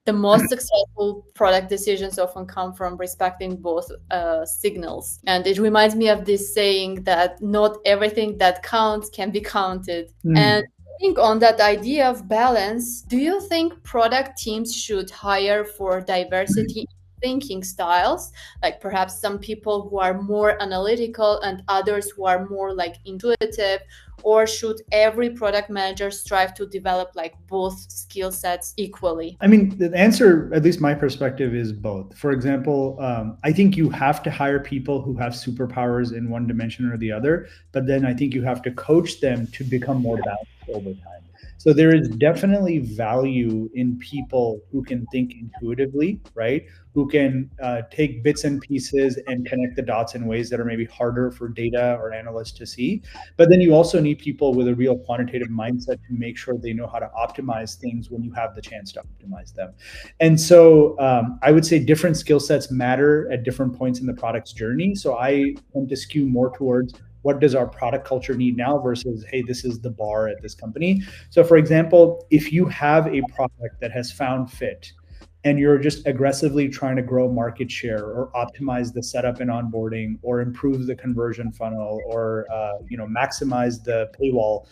the most successful product decisions often come from respecting both signals. And it reminds me of this saying that not everything that counts can be counted. And I think on that idea of balance, do you think product teams should hire for diversity in thinking styles? Like perhaps some people who are more analytical and others who are more like intuitive? Or should every product manager strive to develop like both skill sets equally? I mean, the answer, at least my perspective, is both. For example, I think you have to hire people who have superpowers in one dimension or the other, but then I think you have to coach them to become more balanced over time. So there is definitely value in people who can think intuitively, right? Who can take bits and pieces and connect the dots in ways that are maybe harder for data or analysts to see. But then you also need people with a real quantitative mindset to make sure they know how to optimize things when you have the chance to optimize them. And so I would say different skill sets matter at different points in the product's journey. So I tend to skew more towards what does our product culture need now versus, hey, this is the bar at this company. So for example, if you have a product that has found fit and you're just aggressively trying to grow market share or optimize the setup and onboarding or improve the conversion funnel or maximize the paywall,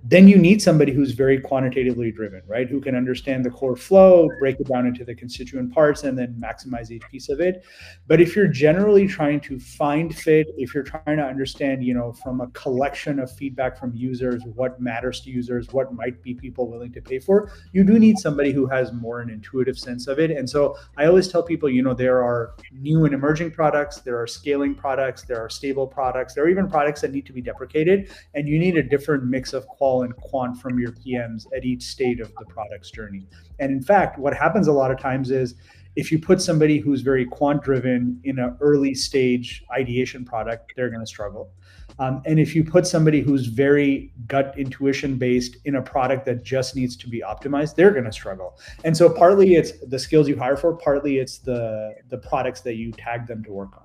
then you need somebody who's very quantitatively driven, right? Who can understand the core flow, break it down into the constituent parts, and then maximize each piece of it. But if you're generally trying to find fit, if you're trying to understand, from a collection of feedback from users, what matters to users, what might be people willing to pay for, you do need somebody who has more an intuitive sense of it. And so I always tell people, there are new and emerging products, there are scaling products, there are stable products, there are even products that need to be deprecated, and you need a different mix of qual and quant from your PMs at each stage of the product's journey. And in fact, what happens a lot of times is if you put somebody who's very quant driven in an early stage ideation product, they're going to struggle. And if you put somebody who's very gut intuition based in a product that just needs to be optimized, they're going to struggle. And so partly it's the skills you hire for, partly it's the products that you tag them to work on.